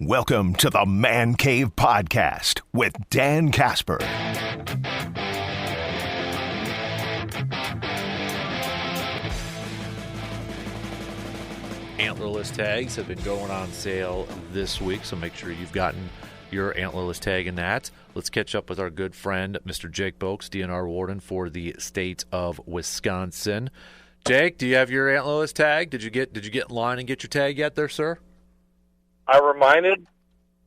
Welcome to the Man Cave Podcast with Dan Casper. Antlerless tags have been going on sale this week, so make sure you've gotten your antlerless tag in that. Let's catch up with our good friend, Mr. Jake Boakes, DNR Warden for the state of Wisconsin. Jake, do you have your antlerless tag? Did you get in line and get your tag yet there, sir? I reminded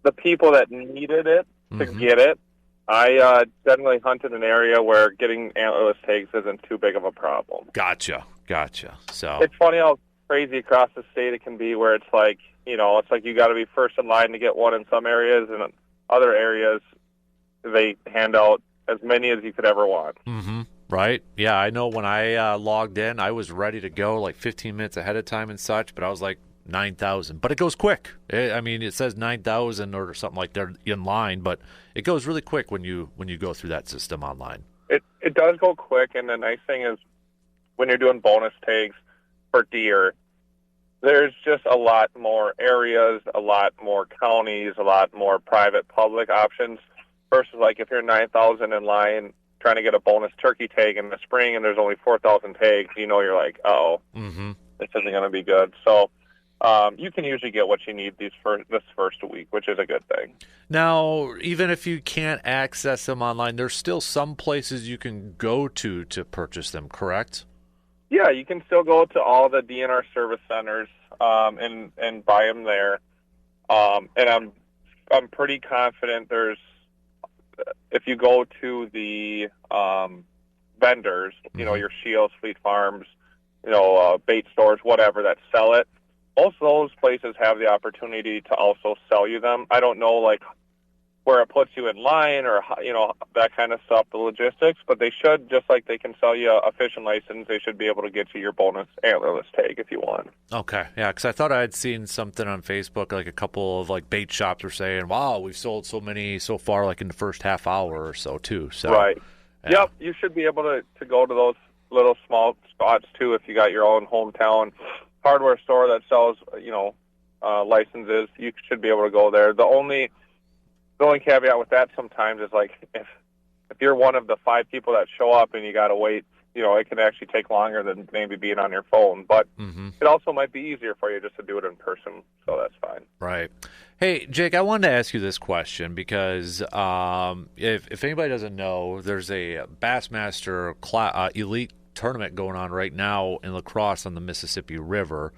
the people that needed it to get it. I generally hunt in an area where getting antlerless tags isn't too big of a problem. Gotcha. So it's funny how crazy across the state it can be, where it's like, you got to be first in line to get one in some areas, and in other areas they hand out as many as you could ever want. Right. Yeah, I know when I logged in, I was ready to go like 15 minutes ahead of time and such, but I was like 9,000. But it goes quick. It says 9,000 or something like they're in line, but it goes really quick when you go through that system online. It does go quick, and the nice thing is when you're doing bonus tags for deer, there's just a lot more areas, a lot more counties, a lot more private public options versus like if you're 9,000 in line trying to get a bonus turkey tag in the spring and there's only 4,000 tags, you're like, this isn't going to be good. So you can usually get what you need this first week, which is a good thing. Now, even if you can't access them online, there's still some places you can go to purchase them, correct? Yeah, you can still go to all the DNR service centers and buy them there. And I'm pretty confident if you go to the vendors, your Shields, Fleet Farms, bait stores, whatever that sell it, most of those places have the opportunity to also sell you them. I don't know where it puts you in line or that kind of stuff, the logistics, but they should, just like they can sell you a fishing license, they should be able to get you your bonus antlerless tag if you want. Okay, yeah, because I thought I had seen something on Facebook, like a couple of bait shops were saying, wow, we've sold so many so far, like in the first half hour or so too. So right. Yeah. Yep, you should be able to go to those little small spots too if you got your own hometown hardware store that sells licenses. You should be able to go there. The only caveat with that sometimes is if you're one of the 5 people that show up and you got to wait, it can actually take longer than maybe being on your phone. But it also might be easier for you just to do it in person, so that's fine. Right. Hey, Jake, I wanted to ask you this question because if anybody doesn't know, there's a Bassmaster Elite tournament going on right now in La Crosse on the Mississippi River.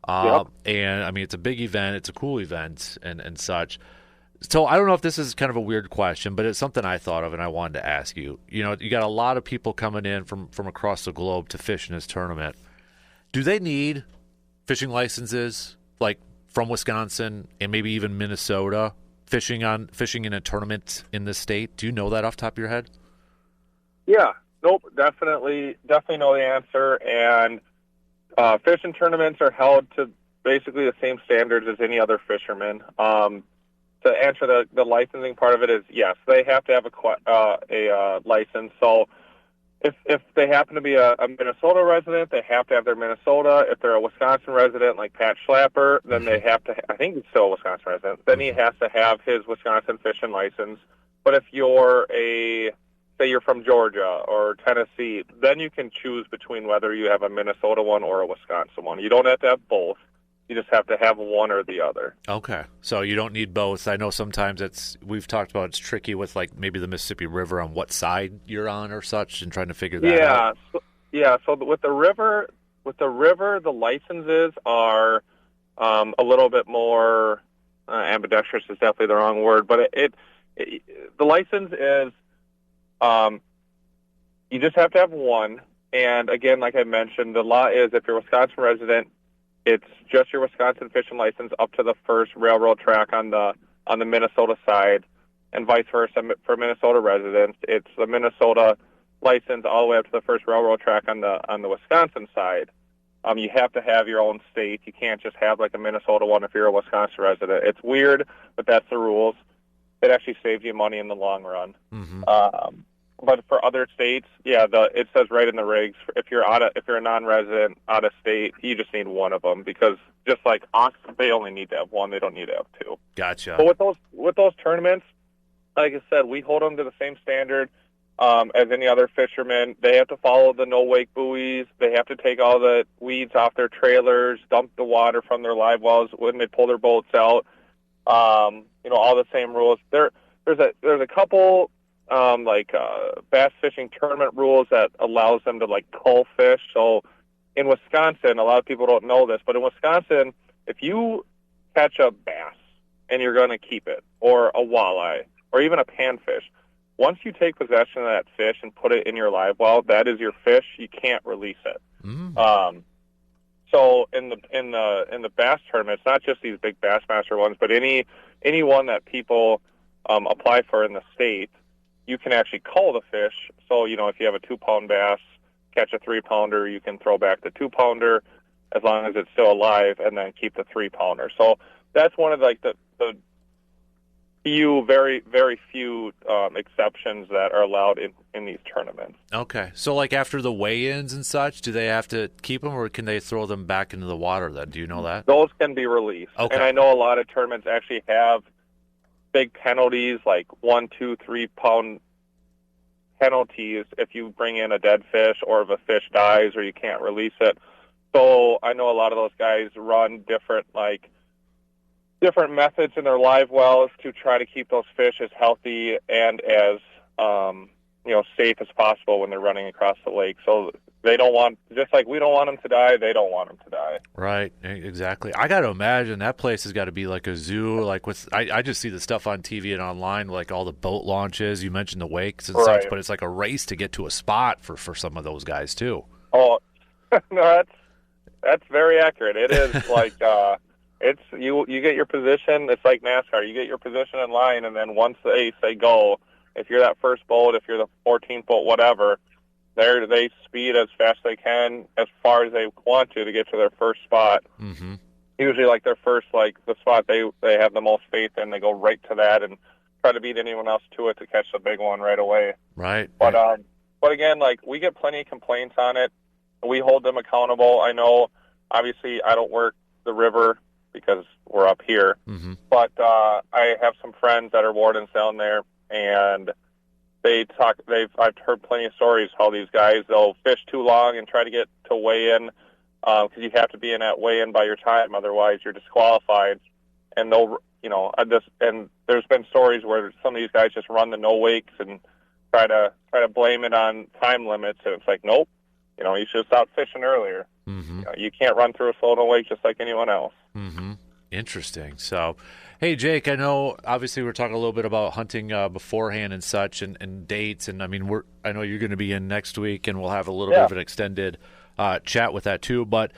Yep. And, it's a big event. It's a cool event and such. So I don't know if this is kind of a weird question, but it's something I thought of and I wanted to ask you. You got a lot of people coming in from across the globe to fish in this tournament. Do they need fishing licenses from Wisconsin and maybe even Minnesota fishing in a tournament in this state? Do you know that off the top of your head? Yeah. Nope. Definitely know the answer. And fishing tournaments are held to basically the same standards as any other fisherman. To answer the licensing part of it is, yes, they have to have a license. So if they happen to be a Minnesota resident, they have to have their Minnesota. If they're a Wisconsin resident like Pat Schlapper, then they have to, I think he's still a Wisconsin resident, then he has to have his Wisconsin fishing license. But if you're say you're from Georgia or Tennessee, then you can choose between whether you have a Minnesota one or a Wisconsin one. You don't have to have both. You just have to have one or the other. Okay. So you don't need both. I know sometimes we've talked about it's tricky with maybe the Mississippi River on what side you're on or such and trying to figure that out. So with the river, the licenses are a little bit more ambidextrous is definitely the wrong word, but the license is you just have to have one. And again, like I mentioned, the law is if you're a Wisconsin resident, it's just your Wisconsin fishing license up to the first railroad track on the Minnesota side, and vice versa for Minnesota residents. It's the Minnesota license all the way up to the first railroad track on the Wisconsin side. You have to have your own state. You can't just have a Minnesota one if you're a Wisconsin resident. It's weird, but that's the rules. It actually saves you money in the long run. but for other states, yeah, it says right in the regs, if you're a non-resident out of state, you just need one of them, because just like us, they only need to have one. They don't need to have two. Gotcha. But with those tournaments, like I said, we hold them to the same standard as any other fisherman. They have to follow the no wake buoys. They have to take all the weeds off their trailers, dump the water from their live wells when they pull their boats out. All the same rules. There's a couple bass fishing tournament rules that allows them to like cull fish. So in Wisconsin, a lot of people don't know this, but in Wisconsin, if you catch a bass and you're going to keep it, or a walleye, or even a panfish, once you take possession of that fish and put it in your live well, that is your fish. You can't release it. So in the bass tournament, it's not just these big Bassmaster ones, but any one that people apply for in the state, you can actually cull the fish. So, if you have a 2-pound bass, catch a 3-pounder, you can throw back the 2-pounder as long as it's still alive, and then keep the 3-pounder. So that's one of the few, very, very few exceptions that are allowed in these tournaments. Okay. So, like, after the weigh-ins and such, do they have to keep them, or can they throw them back into the water then? Do you know that? Those can be released. Okay. And I know a lot of tournaments actually have big penalties, like 1, 2, 3-pound penalties if you bring in a dead fish, or if a fish dies or you can't release it. So I know a lot of those guys run different methods in their live wells to try to keep those fish as healthy and as safe as possible when they're running across the lake. So they don't want, just like we don't want them to die, they don't want them to die. Right, exactly. I got to imagine that place has got to be like a zoo. Like I just see the stuff on TV and online, like all the boat launches. You mentioned the wakes and such, but it's like a race to get to a spot for some of those guys too. Oh, no, that's very accurate. It is like it's you get your position. It's like NASCAR. You get your position in line, and then once they say go, if you're that first boat, if you're the 14th boat, whatever, they speed as fast as they can, as far as they want to get to their first spot. Mm-hmm. Usually, like their first, the spot they have the most faith in, they go right to that and try to beat anyone else to it to catch the big one right away. Right. But again, we get plenty of complaints on it. We hold them accountable. I know, obviously, I don't work the river because we're up here, but I have some friends that are wardens down there, and I've heard plenty of stories how these guys, they'll fish too long and try to get to weigh in, because you have to be in at weigh in by your time, otherwise you're disqualified. And and there's been stories where some of these guys just run the no wakes and try to blame it on time limits, and it's like, nope, you should have stopped fishing earlier. You can't run through a slow no wake just like anyone else. Interesting. So, hey, Jake, I know obviously we're talking a little bit about hunting beforehand and such, and dates, and I mean I know you're going to be in next week, and we'll have a little bit of an extended chat with that too. But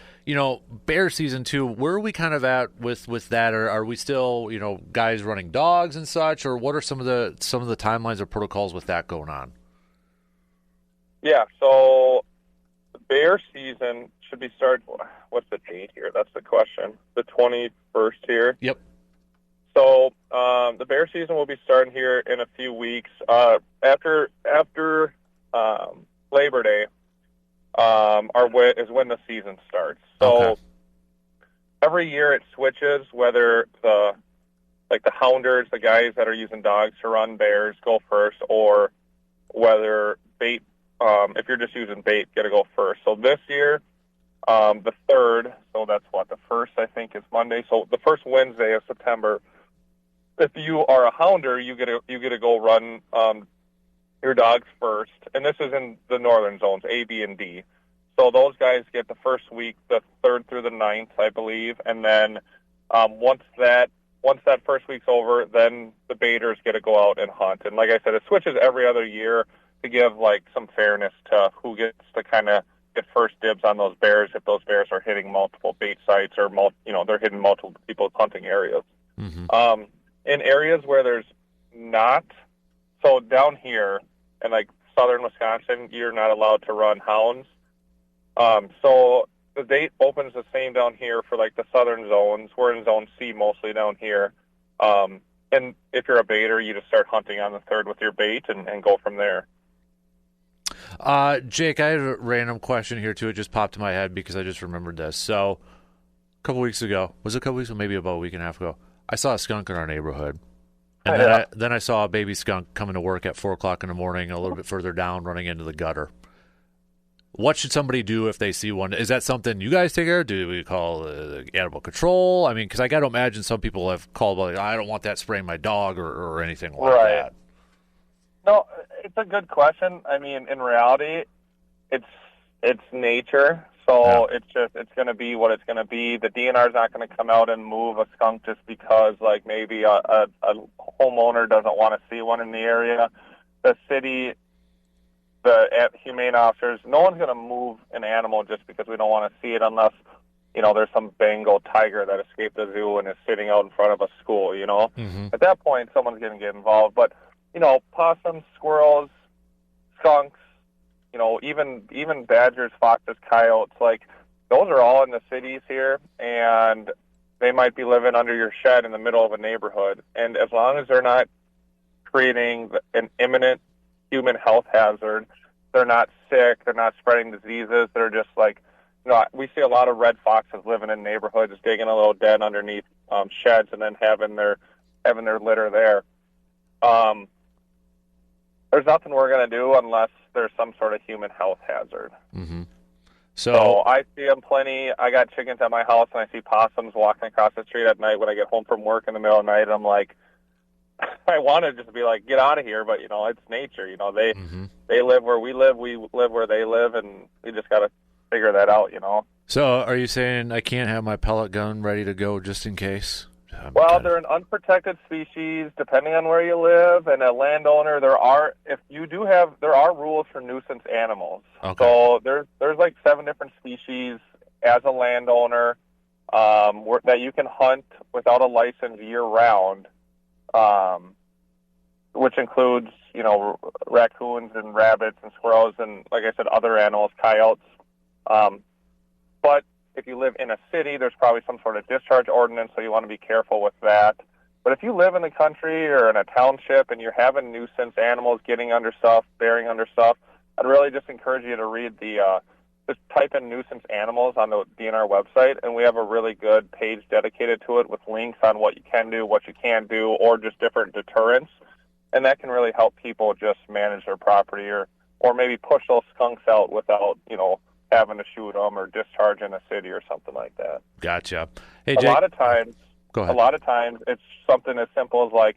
bear season too, where are we kind of at with that? Or are we still guys running dogs and such, or what are some of the timelines or protocols with that going on? Yeah. So the bear season should be started. What's the date here? That's the question. The 21st here. Yep. So the bear season will be starting here in a few weeks. After Labor Day, is when the season starts. So every year it switches, whether the hounders, the guys that are using dogs to run bears, go first, or whether bait, if you're just using bait, get to go first. So this year, the 3rd, so that's the 1st, I think, is Monday. So the first Wednesday of September, if you are a hounder, you get to go run your dogs first. And this is in the northern zones, A, B, and D. So those guys get the first week, the 3rd through the 9th, I believe. And then once that first week's over, then the baiters get to go out and hunt. And like I said, it switches every other year to give some fairness to who gets to kind of get first dibs on those bears, if those bears are hitting multiple bait sites, or they're hitting multiple people's hunting areas. In areas where there's not, so down here in southern Wisconsin, you're not allowed to run hounds. So the date opens the same down here for the southern zones. We're in zone C mostly down here. And if you're a baiter, you just start hunting on the 3rd with your bait and go from there. Jake, I had a random question here too. It just popped in my head because I just remembered this. So, a couple weeks ago, was it a couple weeks ago, maybe about a week and a half ago, I saw a skunk in our neighborhood. And then I saw a baby skunk coming to work at 4 o'clock in the morning, a little bit further down, running into the gutter. What should somebody do if they see one? Is that something you guys take care of? Do we call animal control? I mean, because I got to imagine some people have called, like, I don't want that spraying my dog or anything like that. No, it's a good question. I mean, in reality, it's nature, so it's going to be what it's going to be. The DNR is not going to come out and move a skunk just because, like, maybe a homeowner doesn't want to see one in the area. The city, the humane officers, no one's going to move an animal just because we don't want to see it unless, there's some Bengal tiger that escaped the zoo and is sitting out in front of a school, Mm-hmm. At that point, someone's going to get involved. But, possums, squirrels, skunks, even badgers, foxes, coyotes, like, those are all in the cities here, and they might be living under your shed in the middle of a neighborhood. And as long as they're not creating an imminent human health hazard, they're not sick, they're not spreading diseases, they're just like, we see a lot of red foxes living in neighborhoods, digging a little den underneath sheds and then having their litter there. There's nothing we're going to do unless there's some sort of human health hazard. Mm-hmm. So I see them plenty. I got chickens at my house, and I see possums walking across the street at night when I get home from work in the middle of the night. I'm like, I want to just be like, get out of here, but, it's nature. They live where we live where they live, and we just got to figure that out, So are you saying I can't have my pellet gun ready to go just in case? They're an unprotected species, depending on where you live, and a landowner. There are rules for nuisance animals. Okay. So there's like 7 different species as a landowner that you can hunt without a license year round, which includes raccoons and rabbits and squirrels and, like I said, other animals, coyotes. But if you live in a city, there's probably some sort of discharge ordinance, so you want to be careful with that. But if you live in the country or in a township and you're having nuisance animals getting under stuff, burying under stuff, I'd really just encourage you to read just type in nuisance animals on the DNR website, and we have a really good page dedicated to it with links on what you can do, what you can't do, or just different deterrents. And that can really help people just manage their property or maybe push those skunks out without, having to shoot them or discharge in a city or something like that. Gotcha. Hey, Jake, a lot of times it's something as simple as like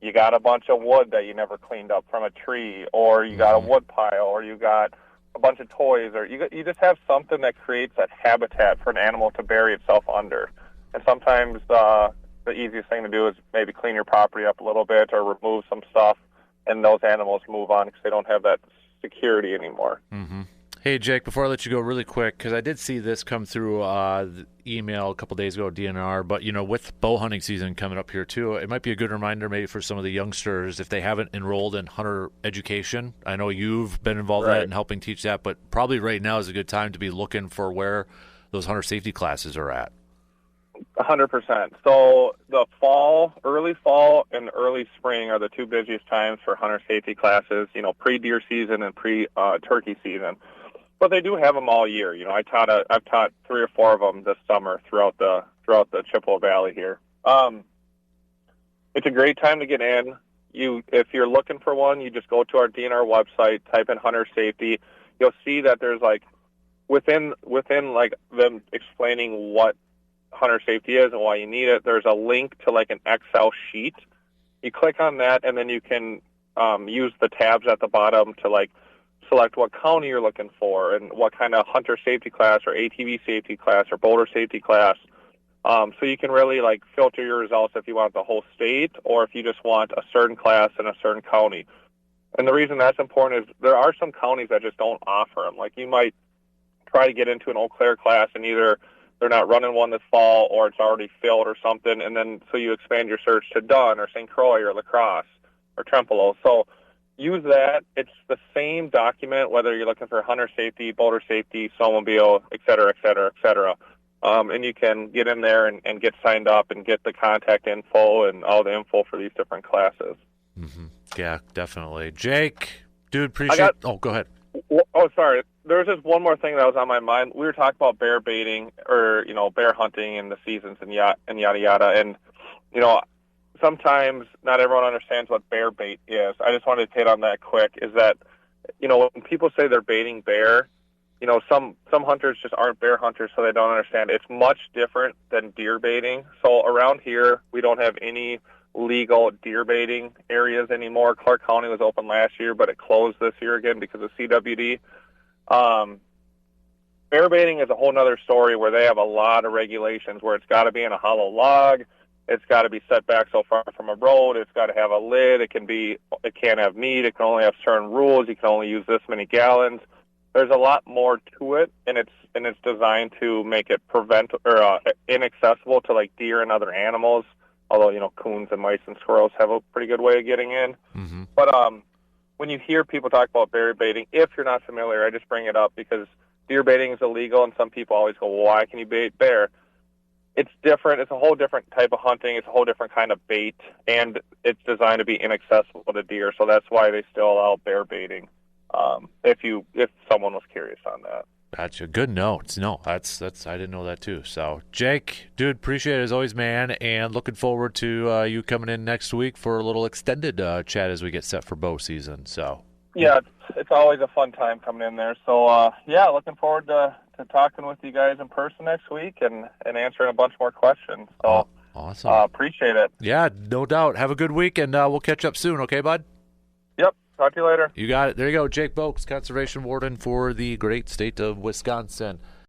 you got a bunch of wood that you never cleaned up from a tree, or you got a wood pile, or you got a bunch of toys, or you just have something that creates that habitat for an animal to bury itself under. And sometimes the easiest thing to do is maybe clean your property up a little bit or remove some stuff, and those animals move on because they don't have that security anymore. Mm-hmm. Hey, Jake, before I let you go really quick, because I did see this come through the email a couple days ago, DNR, but, with bow hunting season coming up here, too, it might be a good reminder maybe for some of the youngsters if they haven't enrolled in hunter education. I know you've been involved in that and helping teach that, but probably right now is a good time to be looking for where those hunter safety classes are at. 100%. So the early fall and early spring are the 2 busiest times for hunter safety classes, pre-deer season and pre-turkey season. But they do have them all year. I've taught 3 or 4 of them this summer throughout the Chippewa Valley here. It's a great time to get in. If you're looking for one, you just go to our DNR website, type in hunter safety. You'll see that there's like within like them explaining what hunter safety is and why you need it. There's a link to like an Excel sheet. You click on that, and then you can use the tabs at the bottom to like select what county you're looking for and what kind of hunter safety class or ATV safety class or boulder safety class. So you can really like filter your results if you want the whole state or if you just want a certain class in a certain county. And the reason that's important is there are some counties that just don't offer them. Like you might try to get into an Eau Claire class and either they're not running one this fall or it's already filled or something. And then so you expand your search to Dunn or St. Croix or La Crosse or Trempealeau. So use that. It's the same document, whether you're looking for hunter safety, boulder safety, snowmobile, et cetera, et cetera, et cetera. And you can get in there and get signed up and get the contact info and all the info for these different classes. Mm-hmm. Yeah, definitely. Jake, dude, appreciate... go ahead. Oh, sorry. There was just one more thing that was on my mind. We were talking about bear baiting or, bear hunting in the seasons and yada yada. And, sometimes not everyone understands what bear bait is. I just wanted to hit on that quick, is that, when people say they're baiting bear, some hunters just aren't bear hunters, so they don't understand. It's much different than deer baiting. So around here, we don't have any legal deer baiting areas anymore. Clark County was open last year, but it closed this year again because of CWD. Bear baiting is a whole nother story where they have a lot of regulations where it's got to be in a hollow log. It's got to be set back so far from a road. It's got to have a lid. It can't have meat. It can only have certain rules. You can only use this many gallons. There's a lot more to it, and it's designed to make it inaccessible to like deer and other animals. Although coons and mice and squirrels have a pretty good way of getting in. Mm-hmm. But when you hear people talk about bear baiting, if you're not familiar, I just bring it up because deer baiting is illegal, and some people always go, well, why can you bait bear? It's different. It's a whole different type of hunting. It's a whole different kind of bait, and it's designed to be inaccessible to deer. So that's why they still allow bear baiting. If someone was curious on that. Gotcha. Good notes. No, that's I didn't know that too. So, Jake, dude, appreciate it as always, man, and looking forward to you coming in next week for a little extended chat as we get set for bow season. So. Yeah, it's always a fun time coming in there. So, looking forward to talking with you guys in person next week and answering a bunch more questions. So, awesome. Appreciate it. Yeah, no doubt. Have a good week, and we'll catch up soon. Okay, bud? Yep. Talk to you later. You got it. There you go. Jake Boakes, Conservation Warden for the great state of Wisconsin.